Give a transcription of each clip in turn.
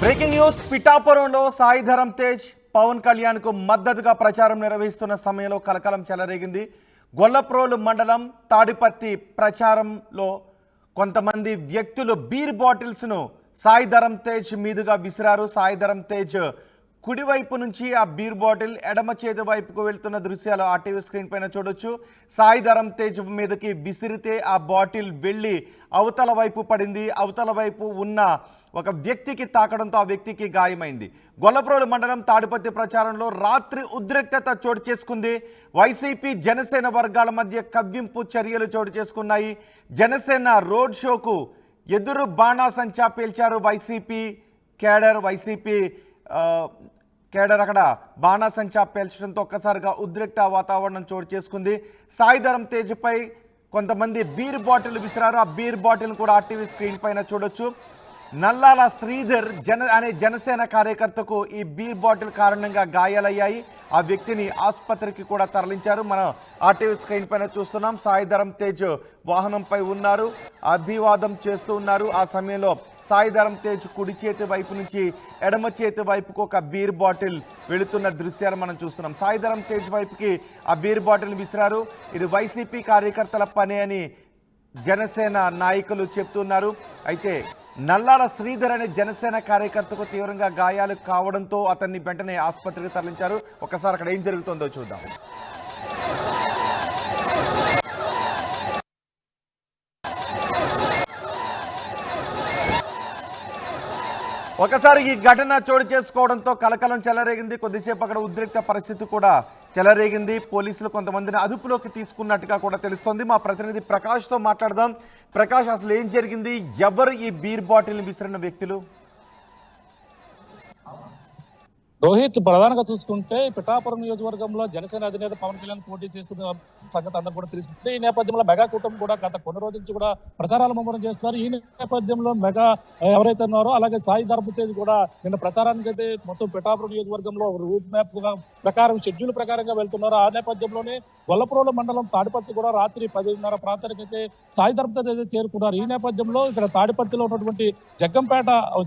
Breaking news పిఠాపురంలో సాయి ధరమ్ తేజ్ పవన్ కళ్యాణ్ కు మద్దతుగా ప్రచారం నిర్వహిస్తున్న సమయంలో కలకలం చెలరేగింది. గొల్లప్రోలు మండలం తాడిపత్తి ప్రచారంలో కొంతమంది వ్యక్తులు బీర్ బాటిల్స్ ను సాయి ధరమ్ తేజ్ మీదుగా విసిరారు. సాయి ధరమ్ తేజ్ కుడివైపు నుంచి ఆ బీర్ బాటిల్ ఎడమ చేతి వైపుకు వెళ్తున్న దృశ్యాలు ఆ టీవీ స్క్రీన్ పైన చూడొచ్చు. సాయి ధరమ్ తేజ్ మీదకి విసిరితే ఆ బాటిల్ వెళ్ళి అవతల వైపు పడింది. అవతల వైపు ఉన్న ఒక వ్యక్తికి తాకడంతో ఆ వ్యక్తికి గాయమైంది. గొల్లప్రోలు మండలం తాడిపత్తి ప్రచారంలో రాత్రి ఉద్రిక్తత చోటు చేసుకుంది. వైసీపీ జనసేన వర్గాల మధ్య కవ్వింపు చర్యలు చోటు చేసుకున్నాయి. జనసేన రోడ్ షోకు ఎదురు బాణాసంచా పేల్చారు వైసీపీ కేడర్ అక్కడ బాణాసంచా పేల్చడంతో ఒక్కసారిగా ఉద్రిక్త వాతావరణం చోటు చేసుకుంది. సాయి ధరమ్ తేజ్ పై కొంతమంది బీర్ బాటిల్ విసిరారు. ఆ బీర్ బాటిల్ కూడా ఆర్టీవీ స్క్రీన్ పైన చూడొచ్చు. నల్లాల శ్రీధర్ అనే జనసేన కార్యకర్తకు ఈ బీర్ బాటిల్ కారణంగా గాయాలయ్యాయి. ఆ వ్యక్తిని ఆసుపత్రికి కూడా తరలించారు. మనం ఆర్టీవీ స్క్రీన్ పైన చూస్తున్నాం. సాయి ధరమ్ తేజ్ వాహనంపై ఉన్నారు, అభివాదం చేస్తూ ఉన్నారు. ఆ సమయంలో సాయి ధరమ్ తేజ్ కుడి చేతి వైపు నుంచి ఎడమ చేతి వైపుకు ఒక బీర్ బాటిల్ వెళుతున్న దృశ్యాలు మనం చూస్తున్నాం. సాయి ధరమ్ తేజ్ వైపుకి ఆ బీర్ బాటిల్ విసిరారు. ఇది వైసీపీ కార్యకర్తల పని అని జనసేన నాయకులు చెప్తున్నారు. అయితే నల్లాల శ్రీధర్ అనే జనసేన కార్యకర్తకు తీవ్రంగా గాయాలు కావడంతో అతన్ని వెంటనే ఆసుపత్రికి తరలించారు. ఒకసారి అక్కడ ఏం జరుగుతుందో చూద్దాం. ఒకసారి ఈ ఘటన చోటు చేసుకోవడంతో కలకలం చెలరేగింది. కొద్దిసేపు అక్కడ ఉద్రిక్త పరిస్థితి కూడా చెలరేగింది. పోలీసులు కొంతమందిని అదుపులోకి తీసుకున్నట్టుగా కూడా తెలుస్తోంది. మా ప్రతినిధి ప్రకాష్తో మాట్లాడదాం. ప్రకాష్, అసలు ఏం జరిగింది? ఎవరు ఈ బీర్ బాటిల్ని విసిరిన వ్యక్తులు? రోహిత్, ప్రధానంగా చూసుకుంటే పిఠాపురం నియోజకవర్గంలో జనసేన అధినేత పవన్ కళ్యాణ్ పోటీ చేస్తున్న సంగతి అందరూ కూడా తెలిసింది. ఈ నేపథ్యంలో మెగా కూటమి కూడా గత కొన్ని రోజుల నుంచి కూడా ప్రచారాలు ముమ్మరం చేస్తున్నారు. ఈ నేపథ్యంలో మెగా ఎవరైతే ఉన్నారో అలాగే సాయి ధరమ్ తేజ్ కూడా నిన్న ప్రచారానికి అయితే మొత్తం పిఠాపురం నియోజకవర్గంలో రూట్ మ్యాప్ ప్రకారం షెడ్యూల్ ప్రకారంగా వెళ్తున్నారు. ఆ నేపథ్యంలోనే గొల్లప్రోలు మండలం తాడిపత్తి కూడా రాత్రి 10:30 ప్రాంతానికి అయితే సాయి ధరమ్ తేజ్ అయితే చేరుకున్నారు. ఈ నేపథ్యంలో ఇక్కడ తాడిపత్తిలో ఉన్నటువంటి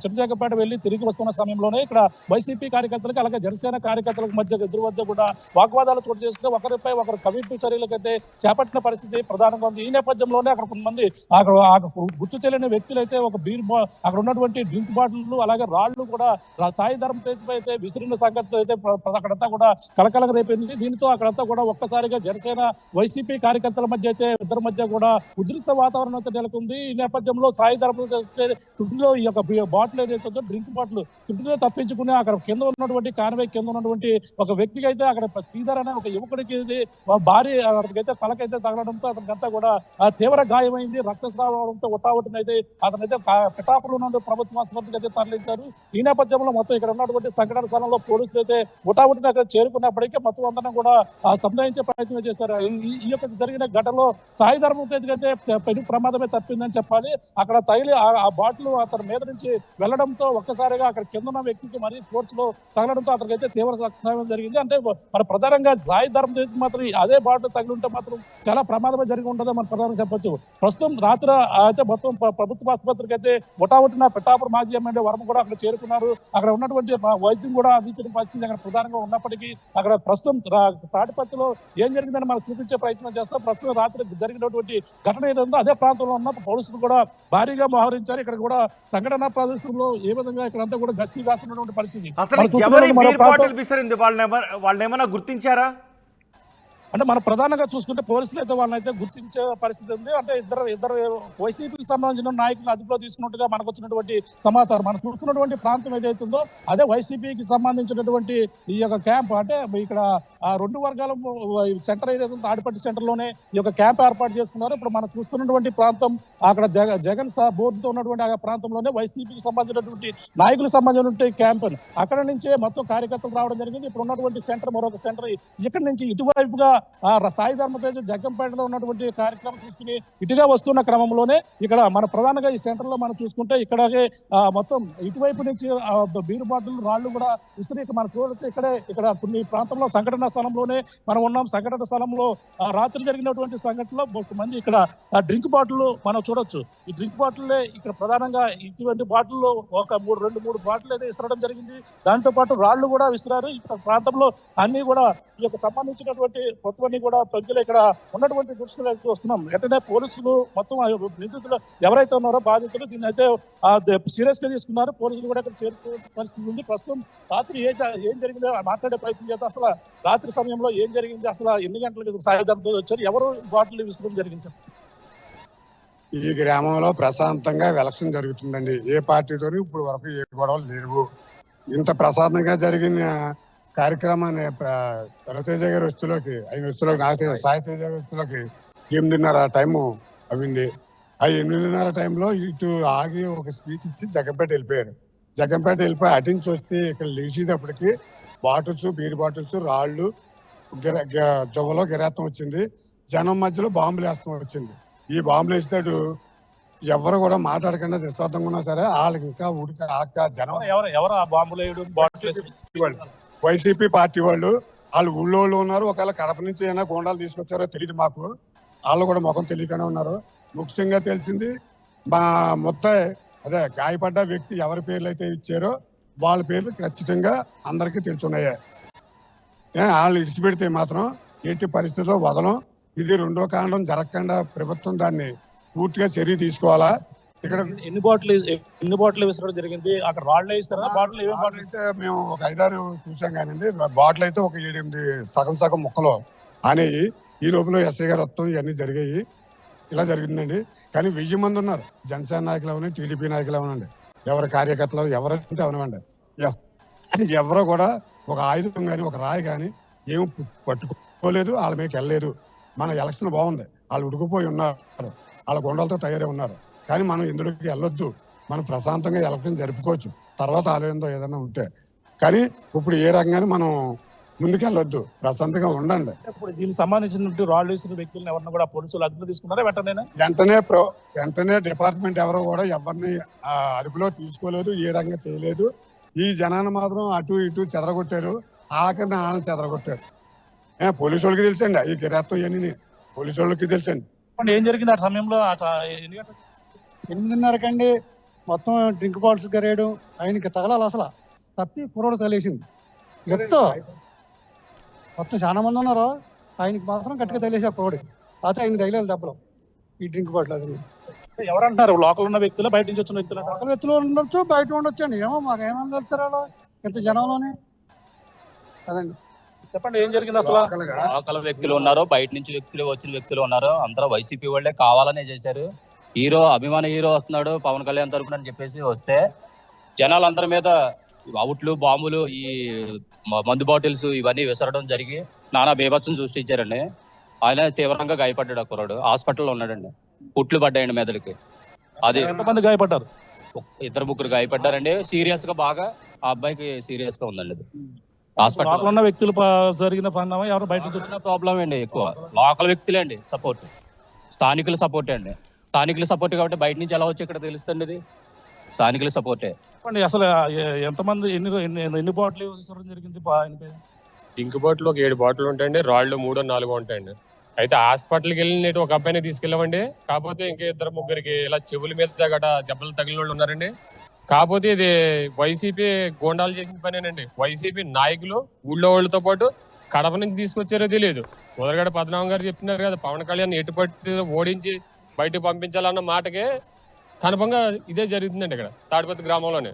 చిన్నజగ్గంపేట వెళ్లి తిరిగి వస్తున్న సమయంలోనే ఇక్కడ వైసీపీ కార్యకర్తలకు అలాగే జనసేన కార్యకర్తలకు మధ్య ఎదురు వద్ద కూడా వాగ్వాదాలు చోటు చేసుకుని ఒకరిపై ఒకరు కవింపు చర్యలకైతే చేపట్టిన పరిస్థితి ప్రధానంగా ఉంది. ఈ నేపథ్యంలోనే అక్కడ కొంతమంది గుర్తు తెలియని వ్యక్తులు అయితే ఒక అక్కడ ఉన్నటువంటి డ్రింక్ బాటిల్లు అలాగే రాళ్లు కూడా సాయి ధరమ్ తేజ్ పై అయితే విసిరిన సంగతి అయితే అక్కడంతా కూడా కలకలం రేపింది. దీంతో అక్కడంతా కూడా ఒక్కసారిగా జనసేన వైసీపీ కార్యకర్తల మధ్య అయితే ఇద్దరి మధ్య కూడా ఉద్రిక్త వాతావరణం అయితే నెలకొంది. ఈ నేపథ్యంలో సాయి ధరమ్ తుడిలో ఈ యొక్క బాటిల్ ఏదైతే ఉందో డ్రింక్ బాటిల్ తుడిలో తప్పించుకుని అక్కడ కింద ఉన్నటువంటి కాన్వే కింద ఉన్నటువంటి ఒక వ్యక్తికి అయితే అక్కడ శ్రీధర్ అనే ఒక యువకుడికి భారీ అతనికైతే తలకైతే తగలడంతో అతనికంతా కూడా తీవ్ర గాయమైంది. రక్తస్రావంతో ఒట్టావటిని అయితే అతనైతే పిఠాపురం నుండి ప్రభుత్వ ఆసుపత్రికి అయితే తరలించారు. ఈ నేపథ్యంలో మొత్తం ఇక్కడ ఉన్నటువంటి సంఘటన స్థలంలో పోలీసులు అయితే ఒట్టావటిని అక్కడ చేరుకున్నప్పటికీ మొత్తం అందరం కూడా సంధానించే ప్రయత్నం చేశారు. ఈ యొక్క జరిగిన ఘటనలో సాయి ధరమ్ తేజ్ అయితే పెను ప్రమాదమే తప్పిందని చెప్పాలి. అక్కడ తగిలి ఆ బాటిల్ అతని మీద నుంచి వెళ్లడంతో ఒక్కసారిగా అక్కడ కింద ఉన్న వ్యక్తికి మరీ ఫోర్స్ లో తగలడంతో అతనికైతే తీవ్ర రక్తస్రావం జరిగింది. అంటే మన ప్రధానంగా సాయి ధరమ్ తేజ్ మాత్రం అదే బాటిల్ తగిలి ఉంటే మాత్రం చాలా ప్రమాదమే జరిగి ఉంటుందో మనం ప్రధానంగా చెప్పొచ్చు. ప్రస్తుతం రాత్రి అయితే మొత్తం ప్రభుత్వ ఆసుపత్రికి అయితే ఒటావటిన పిఠాపురం మాజీ ఎమ్మెల్యే వర్మ కూడా అక్కడ చేరుకున్నారు. అక్కడ ఉన్నటువంటి వైద్యం కూడా అందించిన పరిస్థితి అక్కడ ప్రధానంగా ఉన్నప్పటికీ అక్కడ ప్రస్తుతం తాడిపత్తిలో ఏం జరిగిందని మనకు చూపించే ప్రయత్నం చేస్తాం. ప్రస్తుతం రాత్రి జరిగినటువంటి ఘటన ఏదైందో అదే ప్రాంతంలో ఉన్న పోలీసులు కూడా భారీగా మోహరించారు. ఇక్కడ కూడా సంఘటన ప్రదేశంలో ఏ విధంగా ఇక్కడంతా కూడా గస్తీ కాస్తున్నటువంటి పరిస్థితి. వాళ్ళని ఏమైనా గుర్తించారా? అంటే మనం ప్రధానంగా చూసుకుంటే పోలీసులు అయితే వాళ్ళని అయితే గుర్తించే పరిస్థితి ఉంది. అంటే ఇద్దరు వైసీపీకి సంబంధించిన నాయకులను అదుపులో తీసుకున్నట్టుగా మనకు వచ్చినటువంటి సమాచారం. మనం చూస్తున్నటువంటి ప్రాంతం ఏదైతుందో అదే వైసీపీకి సంబంధించినటువంటి ఈ యొక్క క్యాంప్. అంటే ఇక్కడ రెండు వర్గాల సెంటర్ ఏదైతే తాడిపత్తి సెంటర్ లోనే ఈ యొక్క క్యాంప్ ఏర్పాటు చేసుకున్నారు. ఇప్పుడు మనం చూస్తున్నటువంటి ప్రాంతం అక్కడ జగన్ బోర్డుతో ఉన్నటువంటి ఆ ప్రాంతంలోనే వైసీపీకి సంబంధించినటువంటి నాయకులకు సంబంధించినటువంటి క్యాంప్. అక్కడ నుంచే మొత్తం కార్యకర్తలు రావడం జరిగింది. ఇప్పుడు ఉన్నటువంటి సెంటర్ మరొక సెంటర్. ఇక్కడ నుంచి ఇటువైపుగా సాయి ధర్మతేజ్ జగ్గంపేటలో ఉన్నటువంటి కార్యక్రమం చూసుకుని ఇటుగా వస్తున్న క్రమంలోనే ఇక్కడ మన ప్రధానంగా ఈ సెంటర్ లో మనం చూసుకుంటే ఇక్కడే మొత్తం ఇటువైపు నుంచి బీరు బాటిల్ రాళ్లు కూడా విసిరి మన చూడొచ్చు. ఇక్కడ కొన్ని ప్రాంతంలో సంఘటన స్థలంలోనే మనం ఉన్నాం. సంఘటన స్థలంలో రాత్రి జరిగినటువంటి సంఘటనలో కొంతమంది ఇక్కడ డ్రింక్ బాటిల్ మనం చూడొచ్చు. ఈ డ్రింక్ బాటిల్ ఇక్కడ ప్రధానంగా ఇటువంటి బాటిల్ ఒక 2-3 బాటిల్ అయితే విసరడం జరిగింది. దాంతో పాటు రాళ్లు కూడా విసిరారు. ఇక్కడ ప్రాంతంలో అన్ని కూడా ఈ యొక్క సంబంధించినటువంటి కొత్తవన్నీ కూడా ప్రజలు ఇక్కడ ఉన్నటువంటి దృష్టిలో వస్తున్నాం. వెంటనే పోలీసులు మొత్తం నిందితులు ఎవరైతే ఉన్నారో బాధితులు దీన్ని అయితే సీరియస్ గా తీసుకున్నారు. పోలీసులు కూడా ఇక్కడ చేరుకునే పరిస్థితి ఉంది. ప్రస్తుతం రాత్రి ఏం జరిగిందో మాట్లాడే ప్రయత్నం చేద్దాం. అసలు రాత్రి సమయంలో ఏం జరిగింది, అసలు ఎన్ని గంటలకు సాయంత్రం వచ్చారు, ఎవరు బాటిల్ విసరడం జరిగింది? ఈ గ్రామంలో ప్రశాంతంగా ఎలక్షన్ జరుగుతుందండి. ఏ పార్టీతో ఇప్పుడు వరకు ఏ గొడవలు లేవు. ఇంత ప్రశాంతంగా జరిగిన కార్యక్రమాన్ని రవితేజ గారి వస్తువులోకి నాకు సాయి తేజ గారి వస్తువులోకి 8:30 టైము అయింది. ఆ 8:30 టైంలో ఇటు ఆగి ఒక స్పీచ్ ఇచ్చి జగ్గంపేట వెళ్ళిపోయారు. జగ్గంపేట వెళ్ళిపోయి అటించి వస్తే ఇక్కడ లేచేటప్పటికి బాటిల్స్, బీర్ బాటిల్స్, రాళ్ళు, జొవ్వలో గిరాత్తం వచ్చింది. జనం మధ్యలో బాంబులు వేస్తాం వచ్చింది. ఈ బాంబులు వేసినట్టు ఎవరు కూడా మాట్లాడకుండా నిస్వార్థంగా ఉన్నా సరే వాళ్ళకి ఇంకా ఉడికి ఆక్క జనం వైసీపీ పార్టీ వాళ్ళు ఊళ్ళో ఉన్నారు. ఒకవేళ కడప నుంచి ఏమైనా గోండాలు తీసుకొచ్చారో తెలియదు మాకు. వాళ్ళు కూడా ముఖం తెలియకనే ఉన్నారు. ముఖ్యంగా తెలిసింది మా మొత్తం అదే గాయపడ్డ వ్యక్తి ఎవరి పేర్లు అయితే ఇచ్చారో వాళ్ళ పేర్లు ఖచ్చితంగా అందరికీ తెలుసున్నాయి. వాళ్ళు ఇడిచిపెడితే మాత్రం ఎట్టి పరిస్థితుల్లో వదలం. ఇది రెండో కాండం జరగకుండా ప్రభుత్వం దాన్ని పూర్తిగా చర్య తీసుకోవాలా. ఇక్కడ ఎన్ని బాటిల్ విసరడం జరిగింది? అక్కడ రాళ్ళు వేస్తారా? బాటిల్ అయితే మేము ఒక 5-6 చూసాం కానండి. బాటిల్ అయితే ఒక 7-8 సగం ముక్కలు అనేవి. ఈ లోపల ఎస్ఐ గారు వస్తాం ఇవన్నీ జరిగాయి. ఇలా జరిగిందండి. కానీ 1000 మంది ఉన్నారు. జనసేన నాయకులు అవనండి, టీడీపీ నాయకులు అవనండి, ఎవరి కార్యకర్తలు ఎవరంటే అవనివ్వండి, ఎవరో కూడా ఒక ఆయుధం కానీ ఒక రాయి కానీ ఏమి పట్టుకోలేదు. వాళ్ళ మీకు వెళ్ళలేదు. మన ఎలక్షన్ బాగుంది. వాళ్ళు ఉడికిపోయి ఉన్నారు. వాళ్ళ గొండలతో తయారై ఉన్నారు. కానీ మనం ఇందులోకి వెళ్ళొద్దు. మనం ప్రశాంతంగా ఎలక్షన్ జరుపుకోవచ్చు. తర్వాత ఆలోచనతో ఏదైనా ఉంటే. కానీ ఇప్పుడు ఏ రకంగానే మనం ముందుకు వెళ్ళొద్దు. ప్రశాంతంగా ఉండండి. ఇప్పుడు దీనికి సంబంధించిన రాళ్ళు వేసిన వ్యక్తులను ఎవరిని కూడా పోలీసులు అదుపులో తీసుకున్నారా? వెంటనే డిపార్ట్మెంట్ ఎవరో కూడా ఎవరిని అదుపులో తీసుకోలేదు. ఏ రకంగా చేయలేదు. ఈ జనాన్ని మాత్రం అటు ఇటు చెదరగొట్టారు. ఆఖరిని వాళ్ళని చెదరగొట్టారు. పోలీసు వాళ్ళకి తెలుసండి. ఈ గిరాత్తం ఇవన్నీ పోలీసు వాళ్ళకి తెలుసండి. ఏం జరిగింది ఆ సమయంలో? 8:30 మొత్తం డ్రింక్ బాటిల్స్ గరేయడం, ఆయనకి తగలాలి అసలు తప్పి కుర్రోడు తగిలేసింది. ఎత్తో మొత్తం చాలా మంది ఉన్నారు. ఆయనకి మాత్రం గట్టిగా తగిలేసి ఆ కుర్రోడికి. అయితే ఆయన తగిలేదు దెబ్బలు. ఈ డ్రింక్ బాటిల్ అది ఎవరంటారు? లోకల్ ఉన్న వ్యక్తులు, బయట నుంచి వచ్చిన వ్యక్తులు? లోకల్ వ్యక్తులు ఉండొచ్చు, బయట ఉండొచ్చు అండి. ఏమో మాకు ఏమని వెళ్తారు అలా ఇంత జనంలోనే. అదండి. చెప్పండి ఏం జరిగింది అసలు? లోకల్ వ్యక్తులు ఉన్నారు, బయట నుంచి వచ్చిన వ్యక్తులు ఉన్నారు. అందరూ వైసీపీ వాళ్ళే కావాలనే చేశారు. అభిమాన హీరో వస్తున్నాడు పవన్ కళ్యాణ్ తరపున అని చెప్పేసి వస్తే జనాలందరి మీద అవుట్లు, బాంబులు, ఈ మందు బాటిల్స్ ఇవన్నీ విసరడం జరిగి నానా బీభత్సం సృష్టించారండి. ఆయన తీవ్రంగా గాయపడ్డాడు. ఆ కుర్రాడు హాస్పిటల్లో ఉన్నాడండి. పుట్లు పడ్డాయండి మెదడుకి. అది ఎంతమంది గాయపడ్డారు? 2-3 గాయపడ్డారండి. సీరియస్ గా బాగా ఆ అబ్బాయికి సీరియస్ గా ఉందండి. అది హాస్పిటల్ ఉన్న వ్యక్తులు జరిగిన పరిణామం ఎవరు బయట వచ్చిన ప్రాబ్లం అండి. ఎక్కువ లోకల్ వ్యక్తులే అండి సపోర్ట్, స్థానికుల సపోర్టే అండి. స్థానికుల సపోర్ట్ కాబట్టి బయట నుంచి ఎలా వచ్చి ఇక్కడ తెలుస్తుంది. ఇది స్థానికుల సపోర్టే. చెప్పండి అసలు ఎంతమంది ఎన్ని బాటిల్ విసరడం జరిగింది? డ్రింక్ బాటిల్ ఒక 7 బాటిల్ ఉంటాయండి. రాళ్ళు 3-4 ఉంటాయండి. అయితే హాస్పిటల్కి వెళ్ళినట్టు ఒక అబ్బాయిని తీసుకెళ్ళామండి. కాకపోతే ఇంకా 2-3 ఇలా చెవుల మీద గట దెబ్బలు తగిలిన వాళ్ళు ఉన్నారండి. కాకపోతే ఇది వైసీపీ గోండాలు చేసిన పనేనండి. వైసీపీ నాయకులు ఊళ్ళో వాళ్ళతో పాటు కడప నుంచి తీసుకొచ్చారో తెలియదు. మొదలగడ పద్మనాభం గారు చెప్తున్నారు కదా, పవన్ కళ్యాణ్ ఎటుపట్టి ఓడించి బయటకు పంపించాలన్న మాటకే కనుపంగా ఇదే జరుగుతుందండి ఇక్కడ తాడిపత్రి గ్రామంలోనే.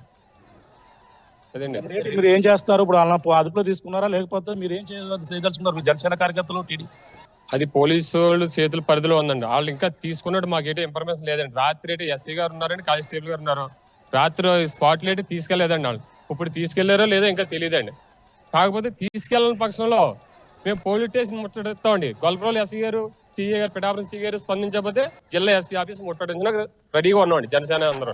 అదండి. మీరు ఏం చేస్తారు ఇప్పుడు? అదుపులో తీసుకున్నారా లేకపోతే మీరు ఏం చేయదలుచుకున్నారు? జనసేన కార్యకర్తలు, టీడీ అది పోలీసు వాళ్ళు చేతుల పరిధిలో ఉందండి. వాళ్ళు ఇంకా తీసుకున్నట్టు మాకేటో ఇన్ఫర్మేషన్ లేదండి. రాత్రి అయితే ఎస్ఐ గారు ఉన్నారండి, కానిస్టేబుల్ గారు ఉన్నారు. రాత్రి స్పాట్లు అయితే తీసుకెళ్లేదండి. వాళ్ళు ఇప్పుడు తీసుకెళ్లారో లేదో ఇంకా తెలియదండి. కాకపోతే తీసుకెళ్ళని పక్షంలో మేము పోలీస్ స్టేషన్ ముట్టడిస్తామండి. గొల్లప్రోలు ఎస్సీ గారు, సిఏ గారు, పిఠాపురం సిఏ గారు స్పందించకపోతే జిల్లా ఎస్పీ ఆఫీస్ ముట్టడించడానికి రెడీగా ఉన్నామండి. జనసేన అందరూ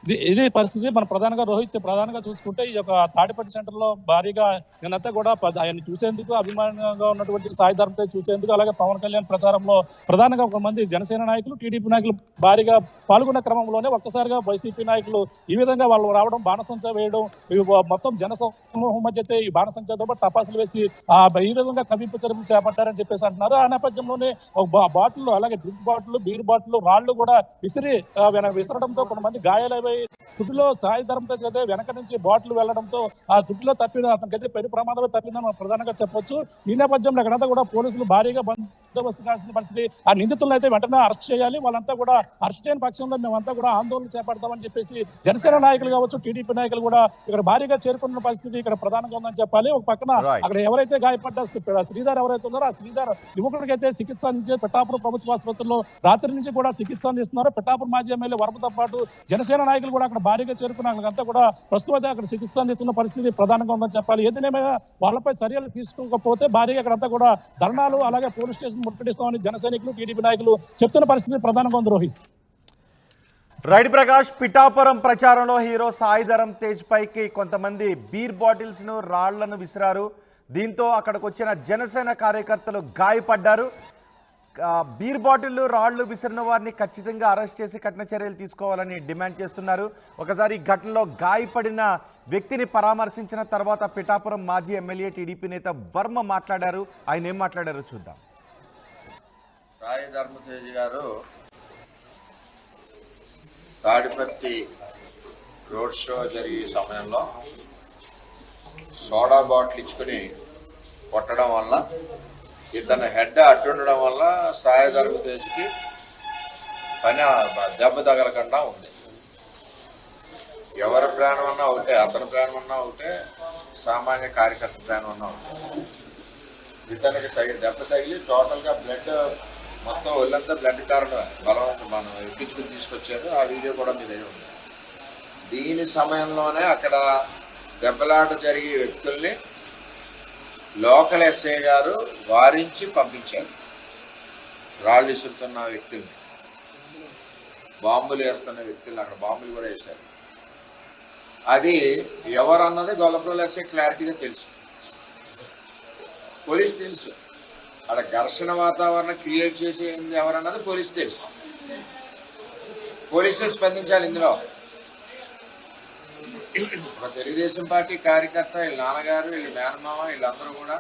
ఇది పరిస్థితి. మన ప్రధానంగా చూసుకుంటే ఈ యొక్క తాడిపత్రి సెంటర్ లో భారీగా నేనంతా కూడా ఆయన చూసేందుకు అభిమానంగా ఉన్నటువంటి సాయి ధరమ్ తేజ్ చూసేందుకు, అలాగే పవన్ కళ్యాణ్ ప్రచారంలో ప్రధానంగా కొంతమంది జనసేన నాయకులు, టీడీపీ నాయకులు భారీగా పాల్గొన్న క్రమంలోనే ఒక్కసారిగా వైసీపీ నాయకులు ఈ విధంగా వాళ్ళు రావడం, బాణసంచా వేయడం, మొత్తం జన సమూహం మధ్య అయితే ఈ బాణసంచాతో పాటు టపాసులు వేసి ఈ విధంగా కవింపు చర్యలు చేపట్టారని చెప్పేసి అంటున్నారు. ఆ నేపథ్యంలోనే బాటిల్, అలాగే డ్రింక్ బాటిల్, బీర్ బాటిల్, రాళ్లు కూడా విసరడంతో కొంతమంది గాయాలై చుట్టులో సాయి ధరమ్ తేజ్ అయితే వెనక నుంచి బాటిల్ వెళ్లడంతో ఆ చుట్టులో అతనికైతే పెను ప్రమాదమే తప్పిందని మనం ప్రధానంగా చెప్పొచ్చు. ఈ నేపథ్యంలో అక్కడంతా కూడా పోలీసులు భారీగా బందోబస్తు కావాల్సిన పరిస్థితి. ఆ నిందితులను అయితే వెంటనే అరెస్ట్ చేయాలి. వాళ్ళంతా కూడా అరెస్ట్ చేయని పక్షంలో మేమంతా కూడా ఆందోళన చేపడతామని చెప్పేసి జనసేన నాయకులు కావచ్చు, టీడీపీ నాయకులు కూడా ఇక్కడ భారీగా చేరుకున్న పరిస్థితి ఇక్కడ ప్రధానంగా ఉందని చెప్పాలి. ఒక పక్కన అక్కడ ఎవరైతే గాయపడ్డ శ్రీధర్ ఎవరైతే ఉన్నారో ఆ శ్రీధర్ యువకుడికి అయితే చికిత్స అందించే పిఠాపురం ప్రభుత్వ ఆసుపత్రిలో రాత్రి నుంచి కూడా చికిత్స అందిస్తున్నారు. పిఠాపురం మాజీ ఎమ్మెల్యే వరపతో పాటు జనసేన నాయకులు కూడా అక్కడ భారీగా చేరుకున్న వాళ్ళంతా కూడా ప్రస్తుతం అక్కడ చికిత్స అందిస్తున్న పరిస్థితి ప్రధానంగా ఉందని చెప్పాలి. ఏదైనా వాళ్ళపై చర్యలు తీసుకోకపోతే భారీగా అక్కడంతా కూడా ధర్నాలు, అలాగే పోలీస్ స్టేషన్ ముట్టడిస్తామని జన సైనికులు, టీడీపీ నాయకులు చెప్తున్న పరిస్థితి ప్రధానంగా ఉంది. రోహిత్. రైట్ ప్రకాష్, పిఠాపురం ప్రచారంలో హీరో సాయి ధరమ్ తేజ్ పైకి కొంతమంది బీర్ బాటిల్స్ ను, రాళ్లను విసిరారు. దీంతో అక్కడికి వచ్చిన జనసేన కార్యకర్తలు గాయపడ్డారు. బీర్ బాటిళ్లు, రాళ్లు విసిరిన వారిని ఖచ్చితంగా అరెస్ట్ చేసి కఠిన చర్యలు తీసుకోవాలని డిమాండ్ చేస్తున్నారు. ఒకసారి ఈ ఘటనలో గాయపడిన వ్యక్తిని పరామర్శించిన తర్వాత పిఠాపురం మాజీ ఎమ్మెల్యే టీడీపీ నేత వర్మ మాట్లాడారు. ఆయన ఏం మాట్లాడారో చూద్దాం. సాయి ధరమ్ తేజ్ గారు తాడిపత్రి రోడ్ షో జరిగే సమయంలో సోడా బాటిల్ ఇచ్చుకుని కొట్టడం వల్ల, ఇతని హెడ్ అడ్డుండడం వల్ల సాయి ధరమ్ తేజ్కి దెబ్బ తగలకుండా ఉంది. ఎవరి ప్రాణం అన్నా ఒకటే, అతని ప్రాణం అన్నా ఒకటే, సామాన్య కార్యకర్త ప్రాణం అన్నా ఒకటే. ఇతనికి దెబ్బ తగిలి టోటల్గా బ్లడ్ మొత్తం ఒళ్ళంతా బ్లడ్ కారణం బలవంతం మనం ఎక్కించుకుని తీసుకొచ్చారు. ఆ వీడియో కూడా మీ దగ్గర ఉంది. దీని సమయంలోనే అక్కడ దెబ్బలాట జరిగే వ్యక్తుల్ని లోకల్ ఎస్ఐ గారు వారించి పంపించారు. రాళ్ళు ఇసురుతున్న వ్యక్తుల్ని, బాంబులు వేస్తున్న వ్యక్తుల్ని అక్కడ బాంబులు కూడా వేశారు. అది ఎవరన్నది గొల్లప్రోలు ఎస్ఐ క్లారిటీగా తెలుసు, పోలీసు తెలుసు. అక్కడ ఘర్షణ వాతావరణం క్రియేట్ చేసేది ఎవరన్నది పోలీసు తెలుసు. పోలీసే స్పందించాలి ఇందులో. ఒక తెలుగుదేశం పార్టీ కార్యకర్త, వీళ్ళ నాన్నగారు, వీళ్ళ మేనమామ, వీళ్ళందరూ కూడా,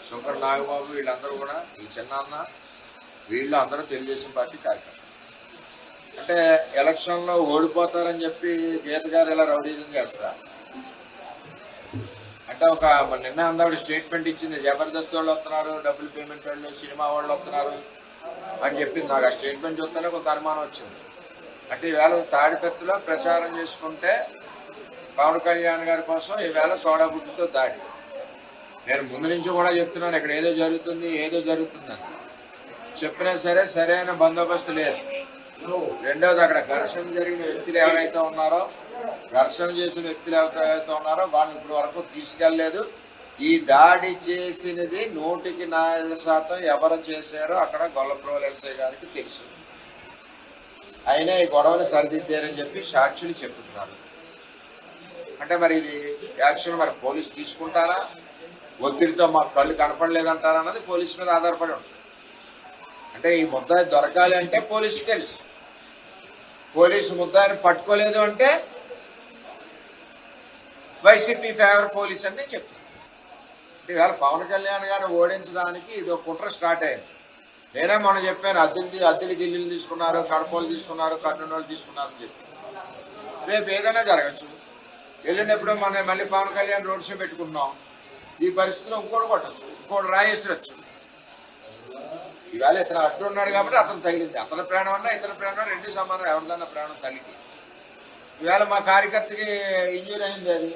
శంకర్ నాగబాబు, వీళ్ళందరూ కూడా, ఈ చిన్నాన్న, వీళ్ళు అందరూ తెలుగుదేశం పార్టీ కార్యకర్త. అంటే ఎలక్షన్లో ఓడిపోతారని చెప్పి గీత గారు ఇలా రౌడీజం చేస్తా అంటే నిన్న అందావిడ స్టేట్మెంట్ ఇచ్చింది, జబర్దస్త్ వాళ్ళు వస్తున్నారు, డబ్బులు పేమెంట్ వాళ్ళు, సినిమా వాళ్ళు వస్తున్నారు అని చెప్పింది. నాకు ఆ స్టేట్మెంట్ చూస్తేనే కొంత అనుమానం వచ్చింది. అంటే ఈవేళ తాడిపత్రిలో ప్రచారం చేసుకుంటే పవన్ కళ్యాణ్ గారి కోసం ఈవేళ సోడా బుడ్డుతో దాడి. నేను ముందు నుంచి కూడా చెప్తున్నాను, ఇక్కడ ఏదో జరుగుతుందని చెప్పినా సరే సరైన బందోబస్తు లేదు. రెండవది, అక్కడ ఘర్షణ జరిగిన వ్యక్తులు ఎవరైతే ఉన్నారో, ఘర్షణ చేసిన వ్యక్తులు ఎవరైతే ఉన్నారో వాళ్ళని ఇప్పటి వరకు తీసుకెళ్ళలేదు. ఈ దాడి చేసినది 100% ఎవరు చేశారో అక్కడ గొల్లప్రోలు ఎస్ఐ గారికి తెలుసు. అయినా ఈ గొడవని సరిదిద్దారని చెప్పి సాక్షులు చెప్తున్నారు. అంటే మరి ఇది యాక్షన్ మరి పోలీసు తీసుకుంటారా, ఒత్తిడితో మాకు కళ్ళు కనపడలేదంటారా అన్నది పోలీసు మీద ఆధారపడి ఉంటుంది. అంటే ఈ ముద్దాయి దొరకాలి అంటే పోలీసు తెలుసు, పోలీసు ముద్దాయిని పట్టుకోలేదు అంటే వైసీపీ ఫేవర్ పోలీస్ అని చెప్తాను. అంటే ఇవాళ పవన్ కళ్యాణ్ గారిని ఓడించడానికి ఇది ఒక కుట్ర స్టార్ట్ అయింది. నేనే మొన్న చెప్పాను, అద్దెలు ఢిల్లీలు తీసుకున్నారు, కడపలు తీసుకున్నారు, కర్నూలు తీసుకున్నారు అని చెప్పి. రేపు ఏదైనా జరగచ్చు. వెళ్ళినప్పుడు మనం మళ్ళీ పవన్ కళ్యాణ్ రోడ్ షో పెట్టుకున్నాం. ఈ పరిస్థితిలో ఇంకోటి కొట్టచ్చు, ఇంకోటి రాయేసరచ్చు. ఈవేళ ఇతను అడ్డు ఉన్నాడు కాబట్టి అతను తగిలింది. అతని ప్రాణం అన్నా ఇతని ప్రాణం రెండు సమానం, ఎవరిదన్నా ప్రాణం తల్లికి. ఈవేళ మా కార్యకర్తకి ఇంజూరీ అయింది, అది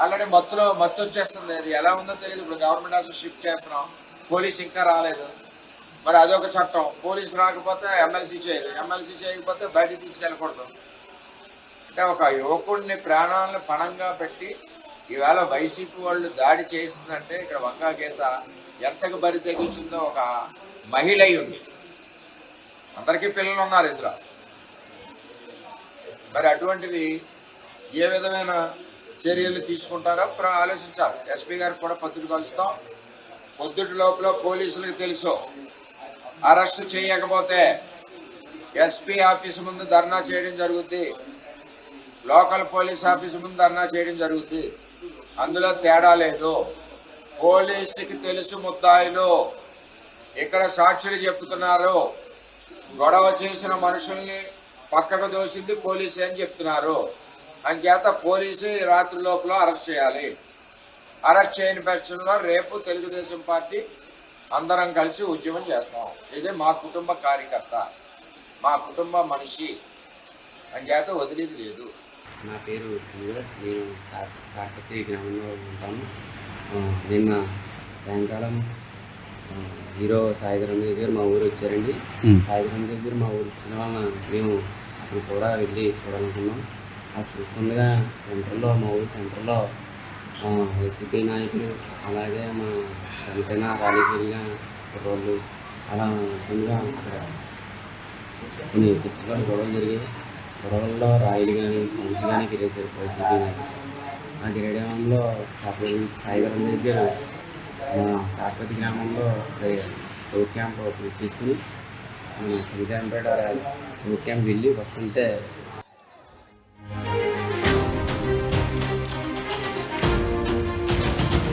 ఆల్రెడీ మత్తు వచ్చేస్తుంది. అది ఎలా ఉందో తెలియదు. ఇప్పుడు గవర్నమెంట్ హాస్పిటల్ షిఫ్ట్ చేస్తున్నాం, పోలీసు ఇంకా రాలేదు. మరి అదొక చట్టం, పోలీసు రాకపోతే ఎమ్మెల్సీ చేయకపోతే బయటికి తీసుకెళ్ళకూడదు. అంటే ఒక యువకుడిని ప్రాణాలను పణంగా పెట్టి ఈవేళ వైసీపీ వాళ్ళు దాడి చేసిందంటే ఇక్కడ వంగా గీత ఎంతకు బరి తెగించిందో ఒక మహిళ ఉంది. అందరికీ పిల్లలు ఉన్నారు ఇందులో. మరి అటువంటిది ఏ విధమైన చర్యలు తీసుకుంటారో ఆలోచించాలి. ఎస్పీ గారికి కూడా పత్రిక కలుస్తాం. పొద్దుటి లోపల పోలీసులకు తెలుసు, అరెస్ట్ చేయకపోతే ఎస్పీ ఆఫీసు ముందు ధర్నా చేయడం జరుగుద్ది, లోకల్ పోలీస్ ఆఫీసు ముందు ధర్నా చేయడం జరుగుద్ది. అందులో తేడా లేదు. పోలీసుకి తెలుసు ముద్దాయిలు, ఇక్కడ సాక్షులు చెప్తున్నారు, గొడవ చేసిన మనుషుల్ని పక్కకు దోసింది పోలీసు అని చెప్తున్నారు. అంచేత పోలీసు రాత్రి లోపల అరెస్ట్ చేయాలి. అరెస్ట్ చేయని పక్షంలో రేపు తెలుగుదేశం పార్టీ అందరం కలిసి ఉద్యమం చేస్తాం. ఇదే మా కుటుంబ కార్యకర్త, మా కుటుంబ మనిషి, అంచేత వదిలేది లేదు. నా పేరు శ్రీధర్. నేను కాకతీ గ్రామంలో ఉంటాను. నిన్న సాయంకాలం హీరో సాయిధరం దగ్గర మా ఊరు వచ్చారండి. సాయిధరం దగ్గర మా ఊరు వచ్చిన వలన మేము అక్కడ కూడా వెళ్ళి చూడాలనుకున్నాం. అది చూస్తుండగా సెంటర్లో, మా ఊరు సెంటర్లో వైసీపీ నాయకులు, అలాగే మా జనసేన ర్యాలీకి వెళ్ళిన కుర్రోళ్ళు అలా ఉంటుండగా అక్కడ కొన్ని చర్చలు గొడవలు జరిగాయి. గొడవల్లో రాయిలు కానీ పంపులు కానీ గిరేశారు వైసీపీ నాయకులు. ఆ గిరేయడంలో సాయిధరం దగ్గర కాకపతి గ్రామంలో రోడ్ క్యాంప్ తీసుకుని చింతాంపేట రోడ్ క్యాంప్ వెళ్ళి వస్తుంటే